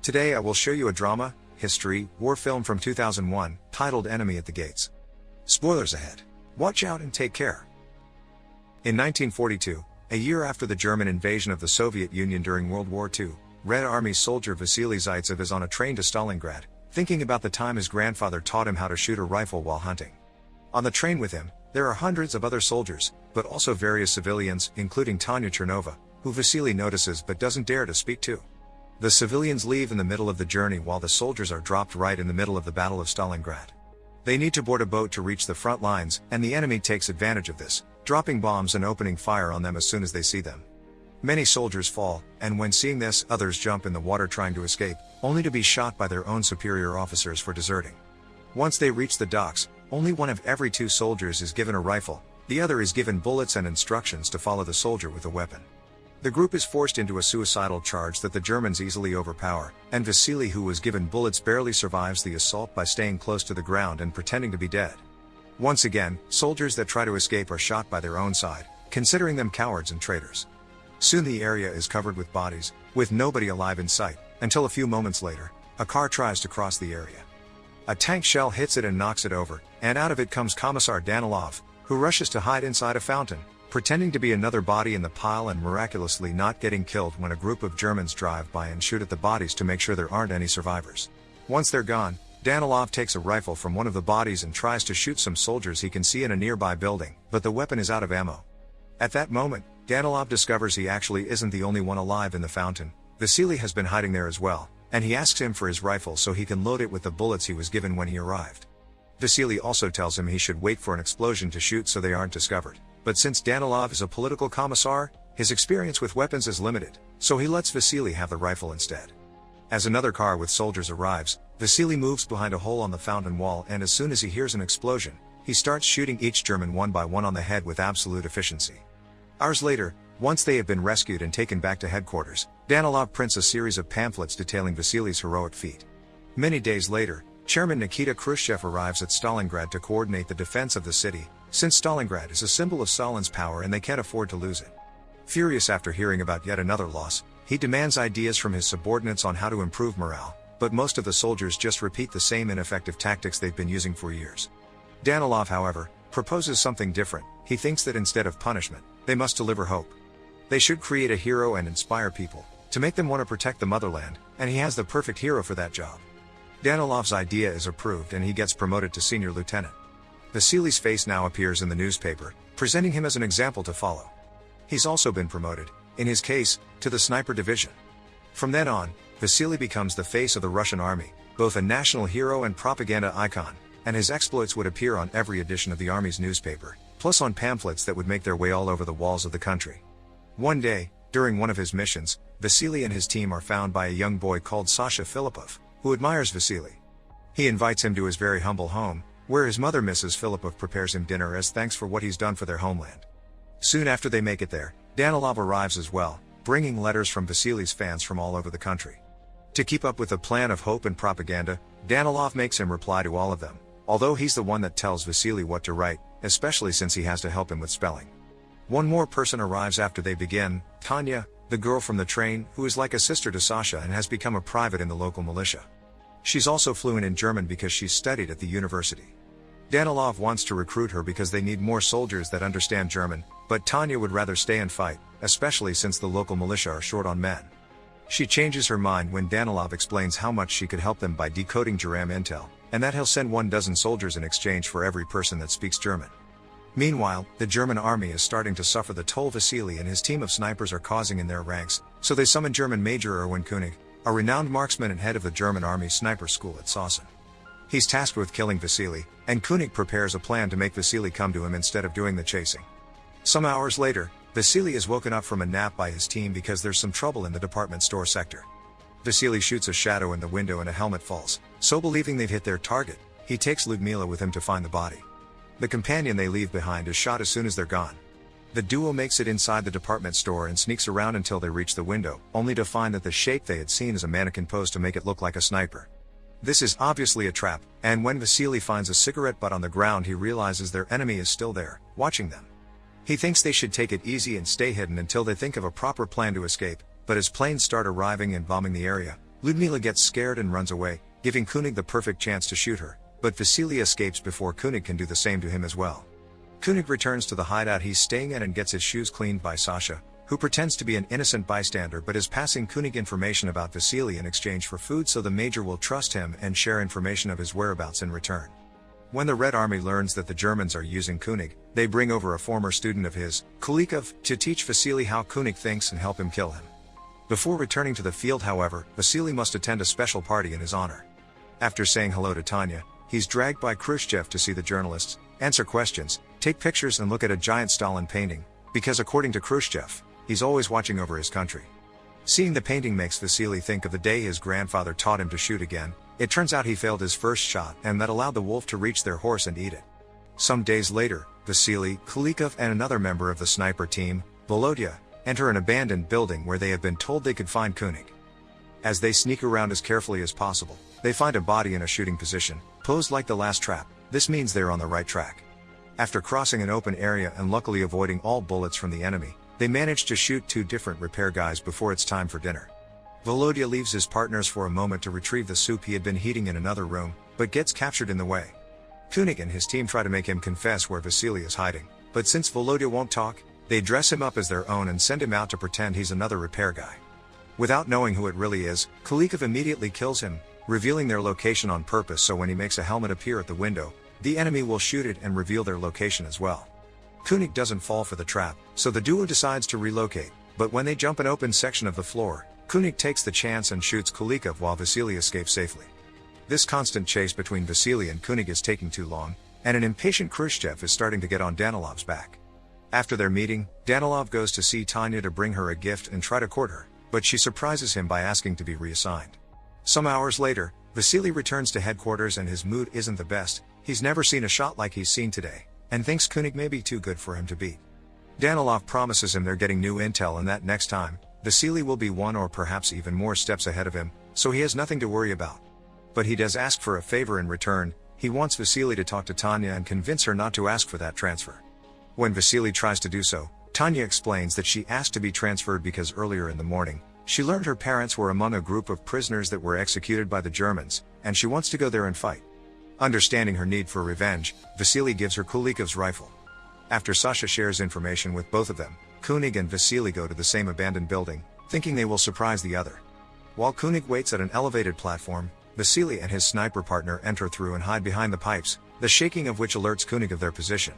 Today I will show you a drama, history, war film from 2001, titled Enemy at the Gates. Spoilers ahead. Watch out and take care. In 1942, a year after the German invasion of the Soviet Union during World War II, Red Army soldier Vasily Zaitsev is on a train to Stalingrad, thinking about the time his grandfather taught him how to shoot a rifle while hunting. On the train with him, there are hundreds of other soldiers, but also various civilians, including Tanya Chernova, who Vasily notices but doesn't dare to speak to. The civilians leave in the middle of the journey while the soldiers are dropped right in the middle of the Battle of Stalingrad. They need to board a boat to reach the front lines, and the enemy takes advantage of this, dropping bombs and opening fire on them as soon as they see them. Many soldiers fall, and when seeing this, others jump in the water trying to escape, only to be shot by their own superior officers for deserting. Once they reach the docks, only one of every 2 soldiers is given a rifle, the other is given bullets and instructions to follow the soldier with a weapon. The group is forced into a suicidal charge that the Germans easily overpower, and Vasily, who was given bullets, barely survives the assault by staying close to the ground and pretending to be dead. Once again, soldiers that try to escape are shot by their own side, considering them cowards and traitors. Soon the area is covered with bodies, with nobody alive in sight, until a few moments later, a car tries to cross the area. A tank shell hits it and knocks it over, and out of it comes Commissar Danilov, who rushes to hide inside a fountain, pretending to be another body in the pile and miraculously not getting killed when a group of Germans drive by and shoot at the bodies to make sure there aren't any survivors. Once they're gone, Danilov takes a rifle from one of the bodies and tries to shoot some soldiers he can see in a nearby building, but the weapon is out of ammo. At that moment, Danilov discovers he actually isn't the only one alive in the fountain. Vasily has been hiding there as well, and he asks him for his rifle so he can load it with the bullets he was given when he arrived. Vasily also tells him he should wait for an explosion to shoot so they aren't discovered. But since Danilov is a political commissar, his experience with weapons is limited, so he lets Vasily have the rifle instead. As another car with soldiers arrives, Vasily moves behind a hole on the fountain wall, and as soon as he hears an explosion, he starts shooting each German one by one on the head with absolute efficiency. Hours later, once they have been rescued and taken back to headquarters, Danilov prints a series of pamphlets detailing Vasily's heroic feat. Many days later, Chairman Nikita Khrushchev arrives at Stalingrad to coordinate the defense of the city, since Stalingrad is a symbol of Stalin's power and they can't afford to lose it. Furious after hearing about yet another loss, he demands ideas from his subordinates on how to improve morale, but most of the soldiers just repeat the same ineffective tactics they've been using for years. Danilov, however, proposes something different. He thinks that instead of punishment, they must deliver hope. They should create a hero and inspire people, to make them want to protect the motherland, and he has the perfect hero for that job. Danilov's idea is approved and he gets promoted to senior lieutenant. Vasily's face now appears in the newspaper, presenting him as an example to follow. He's also been promoted, in his case, to the sniper division. From then on, Vasily becomes the face of the Russian army, both a national hero and propaganda icon, and his exploits would appear on every edition of the army's newspaper, plus on pamphlets that would make their way all over the walls of the country. One day, during one of his missions, Vasily and his team are found by a young boy called Sasha Filippov, who admires Vasily. He invites him to his very humble home, where his mother Mrs. Filippov prepares him dinner as thanks for what he's done for their homeland. Soon after they make it there, Danilov arrives as well, bringing letters from Vasily's fans from all over the country. To keep up with the plan of hope and propaganda, Danilov makes him reply to all of them, although he's the one that tells Vasily what to write, especially since he has to help him with spelling. One more person arrives after they begin, Tanya, the girl from the train, who is like a sister to Sasha and has become a private in the local militia. She's also fluent in German because she's studied at the university. Danilov wants to recruit her because they need more soldiers that understand German, but Tanya would rather stay and fight, especially since the local militia are short on men. She changes her mind when Danilov explains how much she could help them by decoding Geram intel, and that he'll send 12 soldiers in exchange for every person that speaks German. Meanwhile, the German army is starting to suffer the toll Vasily and his team of snipers are causing in their ranks, so they summon German Major Erwin Koenig, a renowned marksman and head of the German army sniper school at Sasson. He's tasked with killing Vasily, and Koenig prepares a plan to make Vasily come to him instead of doing the chasing. Some hours later, Vasily is woken up from a nap by his team because there's some trouble in the department store sector. Vasily shoots a shadow in the window and a helmet falls, so believing they've hit their target, he takes Ludmila with him to find the body. The companion they leave behind is shot as soon as they're gone. The duo makes it inside the department store and sneaks around until they reach the window, only to find that the shape they had seen is a mannequin posed to make it look like a sniper. This is obviously a trap, and when Vasily finds a cigarette butt on the ground, he realizes their enemy is still there, watching them. He thinks they should take it easy and stay hidden until they think of a proper plan to escape, but as planes start arriving and bombing the area, Ludmila gets scared and runs away, giving Koenig the perfect chance to shoot her, but Vasily escapes before Koenig can do the same to him as well. Koenig returns to the hideout he's staying at and gets his shoes cleaned by Sasha, who pretends to be an innocent bystander but is passing Koenig information about Vasily in exchange for food so the Major will trust him and share information of his whereabouts in return. When the Red Army learns that the Germans are using Koenig, they bring over a former student of his, Kulikov, to teach Vasily how Koenig thinks and help him kill him. Before returning to the field, however, Vasily must attend a special party in his honor. After saying hello to Tanya, he's dragged by Khrushchev to see the journalists, answer questions, take pictures and look at a giant Stalin painting, because according to Khrushchev, he's always watching over his country. Seeing the painting makes Vasily think of the day his grandfather taught him to shoot again. It turns out he failed his first shot and that allowed the wolf to reach their horse and eat it. Some days later, Vasily, Kulikov and another member of the sniper team, Volodya, enter an abandoned building where they have been told they could find Koenig. As they sneak around as carefully as possible, they find a body in a shooting position, posed like the last trap. This means they're on the right track. After crossing an open area and luckily avoiding all bullets from the enemy, they manage to shoot 2 different repair guys before it's time for dinner. Volodya leaves his partners for a moment to retrieve the soup he had been heating in another room, but gets captured in the way. Koenig and his team try to make him confess where Vasily is hiding, but since Volodya won't talk, they dress him up as their own and send him out to pretend he's another repair guy. Without knowing who it really is, Kulikov immediately kills him, revealing their location on purpose so when he makes a helmet appear at the window, the enemy will shoot it and reveal their location as well. Koenig doesn't fall for the trap, so the duo decides to relocate, but when they jump an open section of the floor, Koenig takes the chance and shoots Kulikov while Vasily escapes safely. This constant chase between Vasily and Koenig is taking too long, and an impatient Khrushchev is starting to get on Danilov's back. After their meeting, Danilov goes to see Tanya to bring her a gift and try to court her, but she surprises him by asking to be reassigned. Some hours later, Vasily returns to headquarters and his mood isn't the best. He's never seen a shot like he's seen today, and thinks Koenig may be too good for him to beat. Danilov promises him they're getting new intel and that next time, Vasily will be 1 or perhaps even more steps ahead of him, so he has nothing to worry about. But he does ask for a favor in return. He wants Vasily to talk to Tanya and convince her not to ask for that transfer. When Vasily tries to do so, Tanya explains that she asked to be transferred because earlier in the morning, she learned her parents were among a group of prisoners that were executed by the Germans, and she wants to go there and fight. Understanding her need for revenge, Vasily gives her Kulikov's rifle. After Sasha shares information with both of them, Koenig and Vasily go to the same abandoned building, thinking they will surprise the other. While Koenig waits at an elevated platform, Vasily and his sniper partner enter through and hide behind the pipes, the shaking of which alerts Koenig of their position.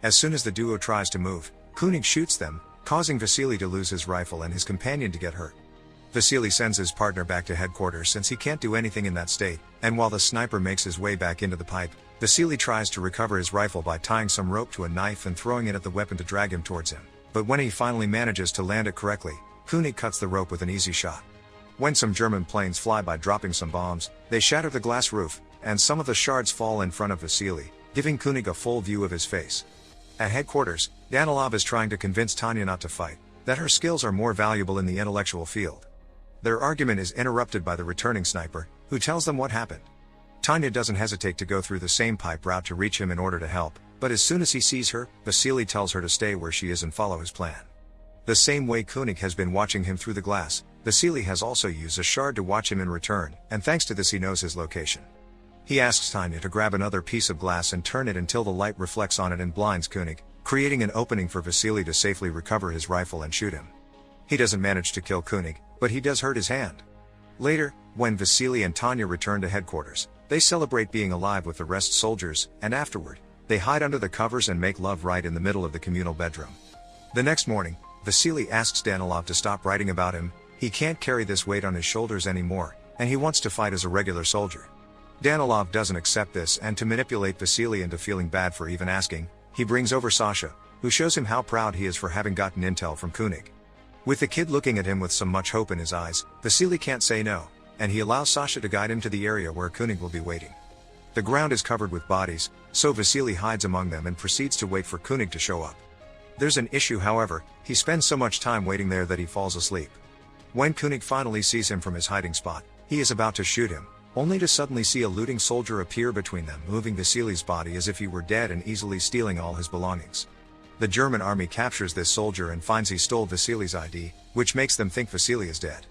As soon as the duo tries to move, Koenig shoots them, causing Vasily to lose his rifle and his companion to get hurt. Vasily sends his partner back to headquarters since he can't do anything in that state, and while the sniper makes his way back into the pipe, Vasily tries to recover his rifle by tying some rope to a knife and throwing it at the weapon to drag him towards him. But when he finally manages to land it correctly, Koenig cuts the rope with an easy shot. When some German planes fly by dropping some bombs, they shatter the glass roof, and some of the shards fall in front of Vasily, giving Koenig a full view of his face. At headquarters, Danilov is trying to convince Tanya not to fight, that her skills are more valuable in the intellectual field. Their argument is interrupted by the returning sniper, who tells them what happened. Tanya doesn't hesitate to go through the same pipe route to reach him in order to help, but as soon as he sees her, Vasily tells her to stay where she is and follow his plan. The same way Koenig has been watching him through the glass, Vasily has also used a shard to watch him in return, and thanks to this he knows his location. He asks Tanya to grab another piece of glass and turn it until the light reflects on it and blinds Koenig, creating an opening for Vasily to safely recover his rifle and shoot him. He doesn't manage to kill Koenig, but he does hurt his hand. Later, when Vasily and Tanya return to headquarters, they celebrate being alive with the rest soldiers, and afterward, they hide under the covers and make love right in the middle of the communal bedroom. The next morning, Vasily asks Danilov to stop writing about him. He can't carry this weight on his shoulders anymore, and he wants to fight as a regular soldier. Danilov doesn't accept this, and to manipulate Vasily into feeling bad for even asking, he brings over Sasha, who shows him how proud he is for having gotten intel from Koenig. With the kid looking at him with some much hope in his eyes, Vasily can't say no, and he allows Sasha to guide him to the area where Koenig will be waiting. The ground is covered with bodies, so Vasily hides among them and proceeds to wait for Koenig to show up. There's an issue, however. He spends so much time waiting there that he falls asleep. When Koenig finally sees him from his hiding spot, he is about to shoot him, only to suddenly see a looting soldier appear between them, moving Vasily's body as if he were dead and easily stealing all his belongings. The German army captures this soldier and finds he stole Vasily's ID, which makes them think Vasily is dead.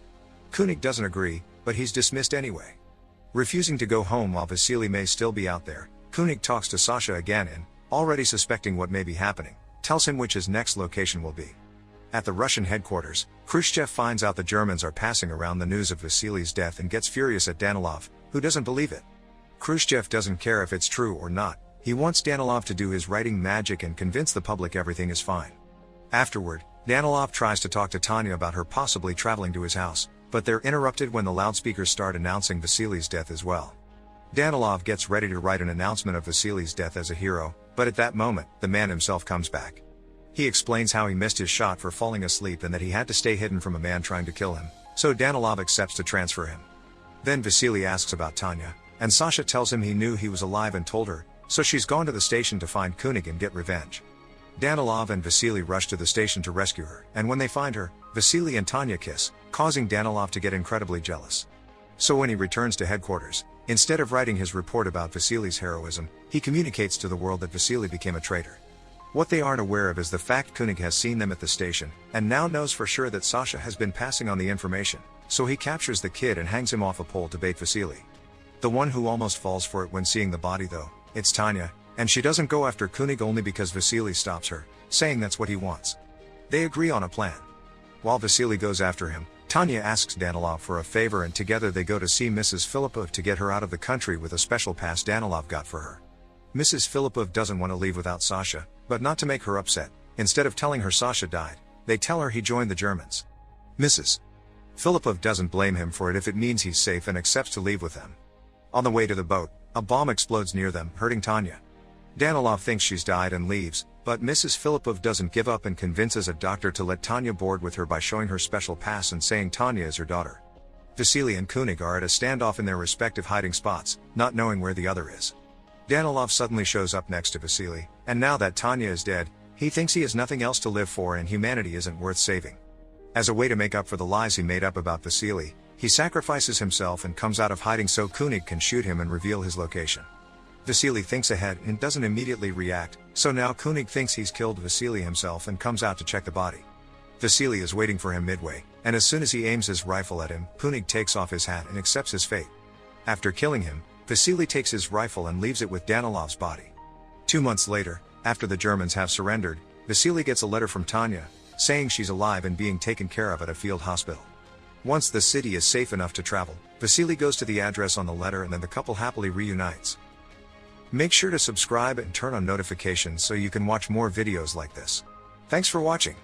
Koenig doesn't agree, but he's dismissed anyway. Refusing to go home while Vasily may still be out there, Koenig talks to Sasha again and, already suspecting what may be happening, tells him which his next location will be. At the Russian headquarters, Khrushchev finds out the Germans are passing around the news of Vasily's death and gets furious at Danilov, who doesn't believe it. Khrushchev doesn't care if it's true or not, he wants Danilov to do his writing magic and convince the public everything is fine. Afterward, Danilov tries to talk to Tanya about her possibly traveling to his house, but they're interrupted when the loudspeakers start announcing Vasily's death as well. Danilov gets ready to write an announcement of Vasily's death as a hero, but at that moment, the man himself comes back. He explains how he missed his shot for falling asleep and that he had to stay hidden from a man trying to kill him, so Danilov accepts to transfer him. Then Vasily asks about Tanya, and Sasha tells him he knew he was alive and told her, so she's gone to the station to find Koenig and get revenge. Danilov and Vasily rush to the station to rescue her, and when they find her, Vasily and Tanya kiss, causing Danilov to get incredibly jealous. So when he returns to headquarters, instead of writing his report about Vasily's heroism, he communicates to the world that Vasily became a traitor. What they aren't aware of is the fact Koenig has seen them at the station, and now knows for sure that Sasha has been passing on the information, so he captures the kid and hangs him off a pole to bait Vasily. The one who almost falls for it when seeing the body though, it's Tanya, and she doesn't go after Koenig only because Vasily stops her, saying that's what he wants. They agree on a plan. While Vasily goes after him, Tanya asks Danilov for a favor and together they go to see Mrs. Filippov to get her out of the country with a special pass Danilov got for her. Mrs. Filippov doesn't want to leave without Sasha, but not to make her upset, instead of telling her Sasha died, they tell her he joined the Germans. Mrs. Filippov doesn't blame him for it if it means he's safe and accepts to leave with them. On the way to the boat, a bomb explodes near them, hurting Tanya. Danilov thinks she's died and leaves, but Mrs. Filippov doesn't give up and convinces a doctor to let Tanya board with her by showing her special pass and saying Tanya is her daughter. Vasily and Koenig are at a standoff in their respective hiding spots, not knowing where the other is. Danilov suddenly shows up next to Vasily, and now that Tanya is dead, he thinks he has nothing else to live for and humanity isn't worth saving. As a way to make up for the lies he made up about Vasily, he sacrifices himself and comes out of hiding so Koenig can shoot him and reveal his location. Vasily thinks ahead and doesn't immediately react, so now Koenig thinks he's killed Vasily himself and comes out to check the body. Vasily is waiting for him midway, and as soon as he aims his rifle at him, Koenig takes off his hat and accepts his fate. After killing him, Vasily takes his rifle and leaves it with Danilov's body. 2 months later, after the Germans have surrendered, Vasily gets a letter from Tanya, saying she's alive and being taken care of at a field hospital. Once the city is safe enough to travel, Vasily goes to the address on the letter and then the couple happily reunites. Make sure to subscribe and turn on notifications so you can watch more videos like this. Thanks for watching.